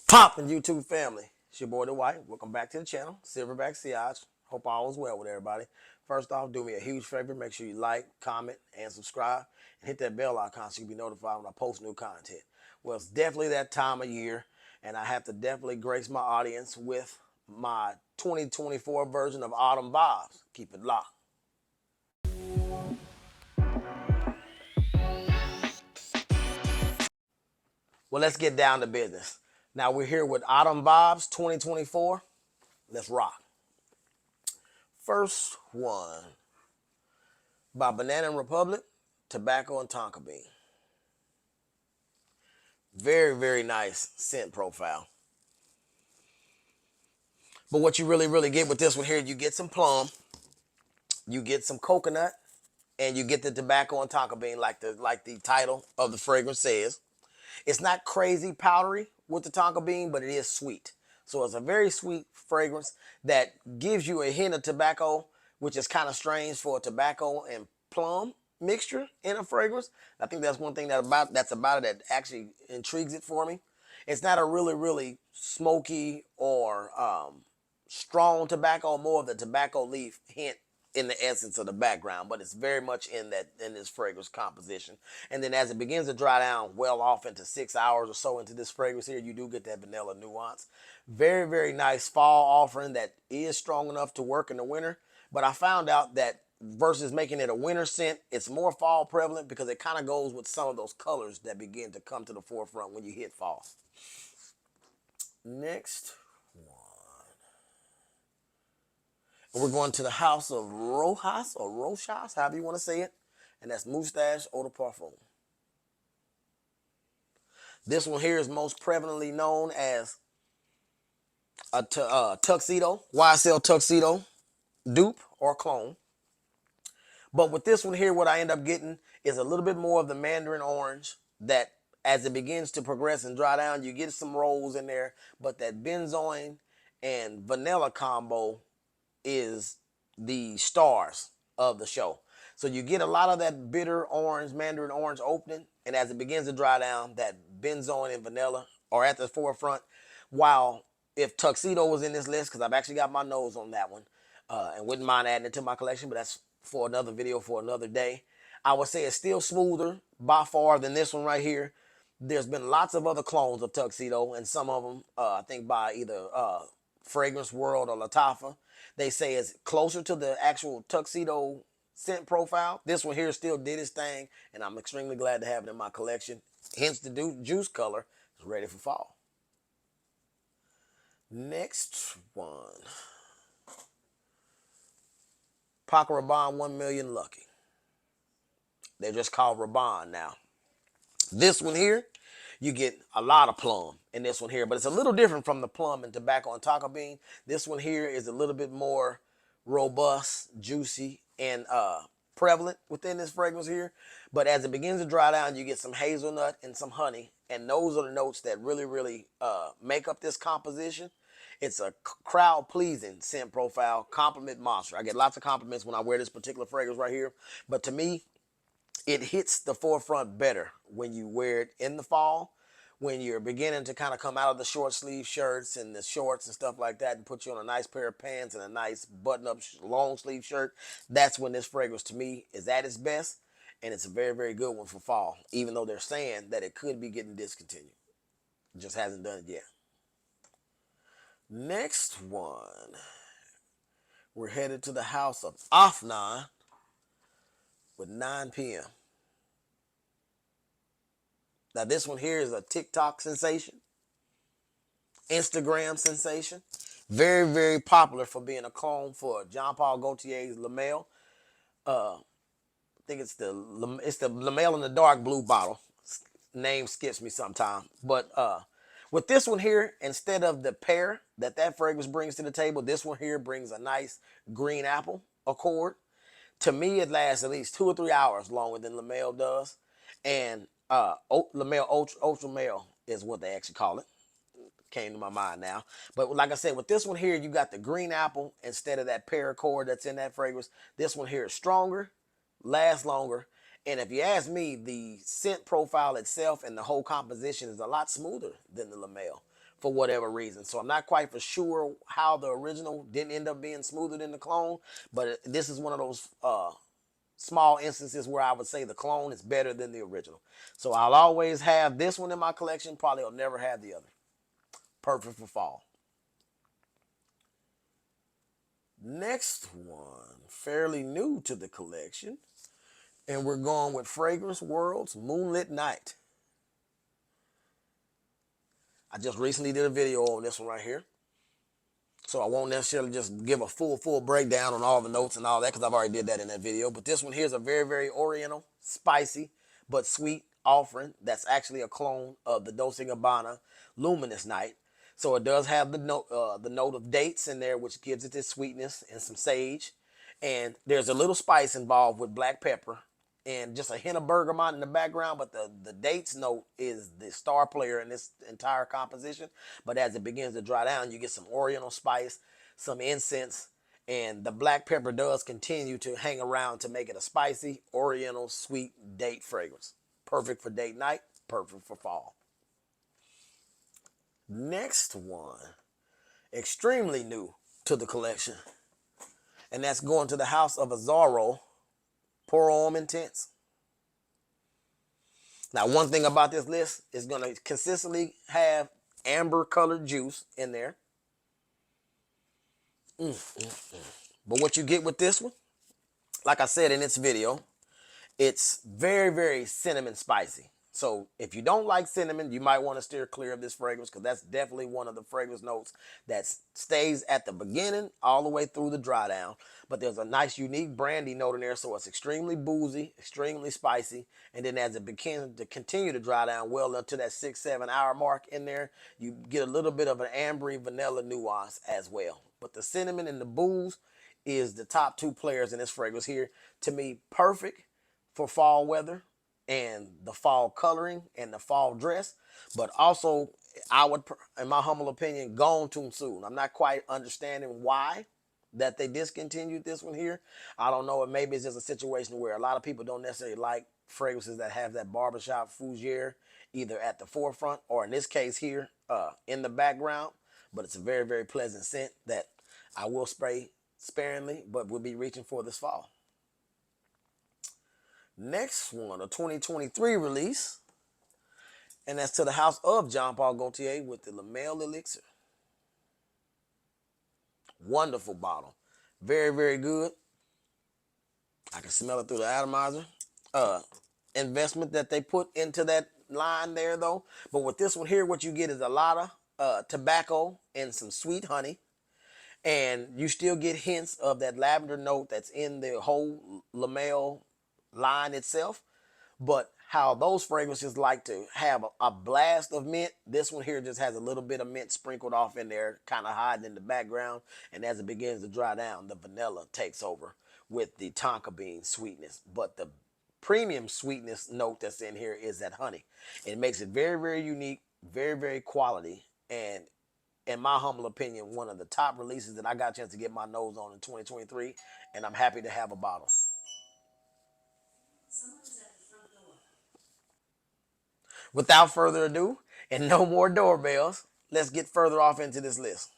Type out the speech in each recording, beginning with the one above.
Poppin' YouTube family. It's your boy The White. Welcome back to the channel, Silverback Siage. Hope all is well with everybody. First off, do me a huge favor. Make sure you like, comment, and subscribe. And hit that bell icon so you can be notified when I post new content. Well, it's definitely that time of year, and I have to definitely grace my audience with my 2024 version of Autumn Vibes. Keep it locked. Well, let's get down to business. Now, we're here with Autumn Vibes 2024. Let's rock. First one by Banana Republic, Tobacco and Tonka Bean. Very, very nice scent profile. But what you really get with this one here, you get some plum, you get some coconut, and you get the tobacco and tonka bean like the title of the fragrance says. It's not crazy powdery with the tonka bean, but it is sweet. So it's a very sweet fragrance that gives you a hint of tobacco, which is kind of strange for a tobacco and plum mixture in a fragrance. I think that's one thing that's about it that actually intrigues it for me. It's not a really smoky or strong tobacco, more of the tobacco leaf hint in the essence of the background, but it's very much in this fragrance composition. And then as it begins to dry down well off into 6 hours or so into this fragrance here, you do get that vanilla nuance. Very nice fall offering that is strong enough to work in the winter. But I found out that versus making it a winter scent, it's more fall prevalent because it kind of goes with some of those colors that begin to come to the forefront when you hit fall. Next one. And we're going to the house of Rojas or Rochas, however you want to say it. And that's Moustache Eau de Parfum. This one here is most prevalently known as a tuxedo, YSL tuxedo dupe or clone. But with this one here, what I end up getting is a little bit more of the mandarin orange that as it begins to progress and dry down, you get some rolls in there, but that benzoin and vanilla combo is the stars of the show. So you get a lot of that bitter orange, mandarin orange opening, and as it begins to dry down, that benzoin and vanilla are at the forefront. While if tuxedo was in this list, because I've actually got my nose on that one, and wouldn't mind adding it to my collection, but that's for another video for another day. I would say it's still smoother by far than this one right here. There's been lots of other clones of tuxedo, and some of them, I think by either Fragrance World or Lattafa, they say it's closer to the actual tuxedo scent profile. This one here still did its thing, and I'm extremely glad to have it in my collection. Hence the juice color is ready for fall. Next one. Paco Rabanne 1 Million Lucky. They're just called Rabanne now. This one here, you get a lot of plum in this one here, but it's a little different from the plum and tobacco and tonka bean. This one here is a little bit more robust, juicy, and prevalent within this fragrance here. But as it begins to dry down, you get some hazelnut and some honey, and those are the notes that really make up this composition. It's a crowd-pleasing scent profile, compliment monster. I get lots of compliments when I wear this particular fragrance right here, but to me, it hits the forefront better when you wear it in the fall, when you're beginning to kind of come out of the short sleeve shirts and the shorts and stuff like that and put you on a nice pair of pants and a nice button-up long sleeve shirt. That's when this fragrance to me is at its best, and it's a very good one for fall, even though they're saying that it could be getting discontinued. It just hasn't done it yet. Next one. We're headed to the house of Afnan with 9 p.m. Now this one here is a TikTok sensation, Instagram sensation. Very popular for being a clone for Jean Paul Gaultier's Le Male. I think it's the Le Male in the dark blue bottle. Name skips me sometime. But with this one here, instead of the pear that fragrance brings to the table, this one here brings a nice green apple accord. To me, it lasts at least 2 or 3 hours longer than Le Male does. And Le Male Ultra Male is what they actually call it. Came to my mind now. But like I said, with this one here, you got the green apple instead of that pear accord that's in that fragrance. This one here is stronger, lasts longer. And if you ask me, the scent profile itself and the whole composition is a lot smoother than the Le Male. for whatever reason. So I'm not quite for sure how the original didn't end up being smoother than the clone, but this is one of those small instances where I would say the clone is better than the original. So I'll always have this one in my collection. Probably will never have the other. Perfect for fall. Next one, fairly new to the collection. And we're going with Fragrance World's Moonlit Night. I just recently did a video on this one right here. So I won't necessarily just give a full breakdown on all the notes and all that because I've already did that in that video. But this one here is a very oriental, spicy, but sweet offering that's actually a clone of the Dolce & Gabbana Luminous Night. So it does have the note of dates in there, which gives it this sweetness and some sage. And there's a little spice involved with black pepper and just a hint of bergamot in the background, but the dates note is the star player in this entire composition. But as it begins to dry down, you get some oriental spice, some incense, and the black pepper does continue to hang around to make it a spicy, oriental, sweet date fragrance. Perfect for date night, perfect for fall. Next one, extremely new to the collection, and that's going to the house of Azzaro, Pour Homme Intense. Now, one thing about this list is going to consistently have amber colored juice in there. But what you get with this one, like I said in this video, it's very cinnamon spicy. So if you don't like cinnamon, you might want to steer clear of this fragrance because that's definitely one of the fragrance notes that stays at the beginning all the way through the dry down. But there's a nice unique brandy note in there, so it's extremely boozy, extremely spicy. And then as it begins to continue to dry down well up to that 6-7 hour mark in there, you get a little bit of an ambery vanilla nuance as well. But the cinnamon and the booze is the top two players in this fragrance here. To me, perfect for fall weather and the fall coloring and the fall dress, but also I would, in my humble opinion, gone too soon. I'm not quite understanding why that they discontinued this one here. I don't know. Maybe it's just a situation where a lot of people don't necessarily like fragrances that have that barbershop fougere either at the forefront or in this case here in the background. But it's a very pleasant scent that I will spray sparingly, but we'll be reaching for this fall. Next one, a 2023 release, and that's to the house of Jean Paul Gaultier with the Lamel Elixir. Wonderful bottle. Very good. I can smell it through the atomizer. Investment that they put into that line there, though. But with this one here, what you get is a lot of tobacco and some sweet honey. And you still get hints of that lavender note that's in the whole Lamel line itself, but how those fragrances like to have a blast of mint, this one here just has a little bit of mint sprinkled off in there, kind of hiding in the background. And as it begins to dry down, the vanilla takes over with the tonka bean sweetness. But the premium sweetness note that's in here is that honey. It makes it very unique, very quality, and in my humble opinion, one of the top releases that I got a chance to get my nose on in 2023, and I'm happy to have a bottle. Without further ado, and no more doorbells, let's get further off into this list.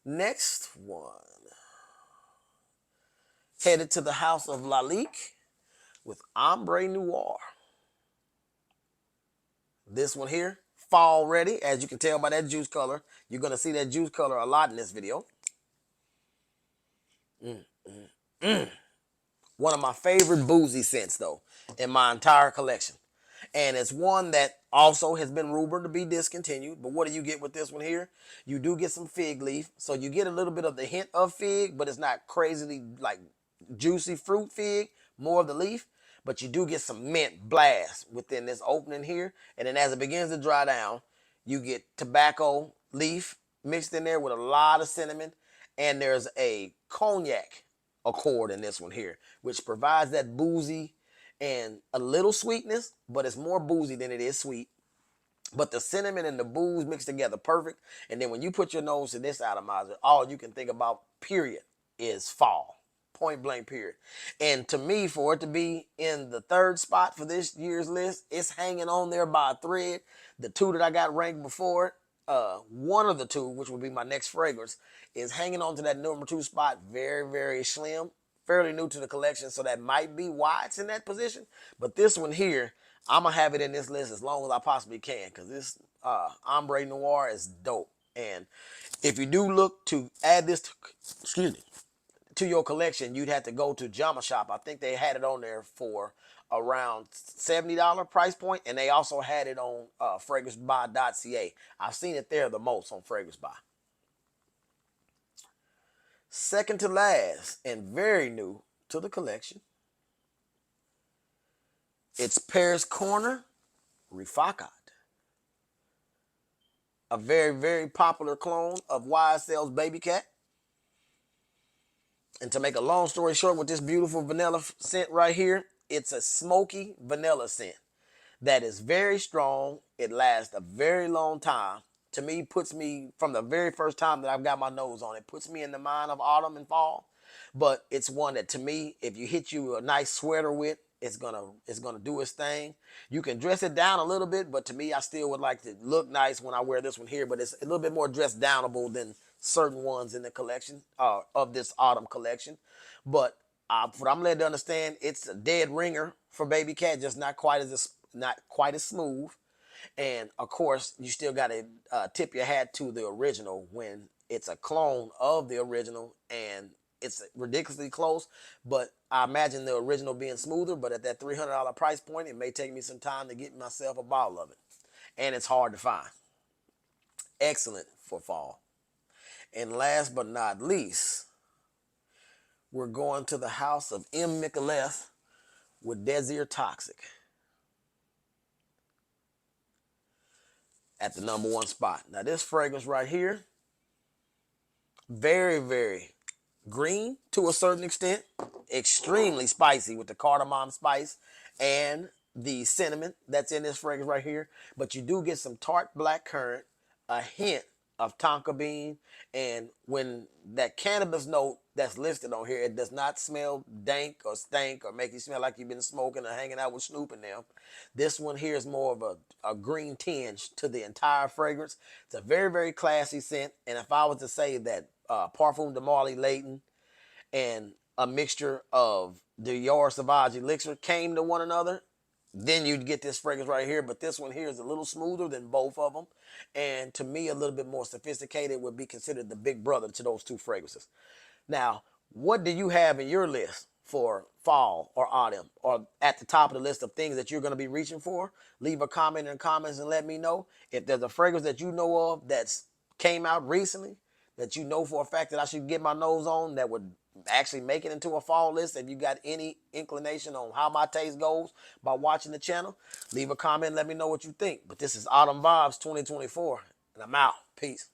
Next one. Headed to the house of Lalique with Ombre Noire. This one here, fall ready. As you can tell by that juice color, you're going to see that juice color a lot in this video. One of my favorite boozy scents, though, in my entire collection. And it's one that also has been rumored to be discontinued. But what do you get with this one here? You do get some fig leaf. So you get a little bit of the hint of fig, but it's not crazily like juicy fruit fig, more of the leaf. But you do get some mint blast within this opening here. And then as it begins to dry down, you get tobacco leaf mixed in there with a lot of cinnamon. And there's a cognac accord in this one here, which provides that boozy and a little sweetness, but it's more boozy than it is sweet. But the cinnamon and the booze mixed together perfect. And then when you put your nose to this atomizer, all you can think about, period, is fall. Point blank period. And to me, for it to be in the third spot for this year's list, it's hanging on there by a thread. The two that I got ranked before it, one of the two, which would be my next fragrance, is hanging on to that number 2 spot. Very, very slim. Fairly new to the collection, so that might be why it's in that position. But this one here, I'm going to have it in this list as long as I possibly can, because this Ombre Noire is dope. And if you do look to add this to, excuse me, to your collection, you'd have to go to Jama Shop. I think they had it on there for around $70 price point, and they also had it on fragrancebuy.ca. I've seen it there the most on Fragrance Buy. Second to last, and very new to the collection, it's Paris Corner Rukat. A very, very popular clone of YSL's Baby Cat. And to make a long story short, with this beautiful vanilla scent right here, it's a smoky vanilla scent that is very strong. It lasts a very long time. To me, puts me, from the very first time that I've got my nose on it, puts me in the mind of autumn and fall. But it's one that, to me, if you hit you a nice sweater with, it's gonna do its thing. You can dress it down a little bit, but to me, I still would like to look nice when I wear this one here. But it's a little bit more dress downable than certain ones in the collection, of this autumn collection. But what I'm led to understand, it's a dead ringer for Baby Cat, just not quite as smooth. And of course, you still got to tip your hat to the original when it's a clone of the original, and it's ridiculously close. But I imagine the original being smoother. But at that $300 price point, it may take me some time to get myself a bottle of it, and it's hard to find. Excellent for fall. And last but not least, we're going to the house of M. Micallef with Desirtoxic at the number 1 spot. Now this fragrance right here, very, very green to a certain extent, extremely spicy with the cardamom spice and the cinnamon that's in this fragrance right here. But you do get some tart black currant, a hint of tonka bean, and when that cannabis note that's listed on here, it does not smell dank or stank or make you smell like you've been smoking or hanging out with Snoop and them. This one here is more of a green tinge to the entire fragrance. It's a very, very classy scent, and if I was to say that Parfum de Marly Layton and a mixture of Dior Sauvage Elixir came to one another, then you'd get this fragrance right here. But this one here is a little smoother than both of them, and to me a little bit more sophisticated, would be considered the big brother to those two fragrances. Now, what do you have in your list for fall or autumn, or at the top of the list of things that you're going to be reaching for? Leave a comment in the comments and let me know. If there's a fragrance that you know of that's came out recently that you know for a fact that I should get my nose on, that would actually make it into a fall list, if you got any inclination on how my taste goes by watching the channel, leave a comment and let me know what you think. But this is Autumn Vibes 2024, and I'm out. Peace.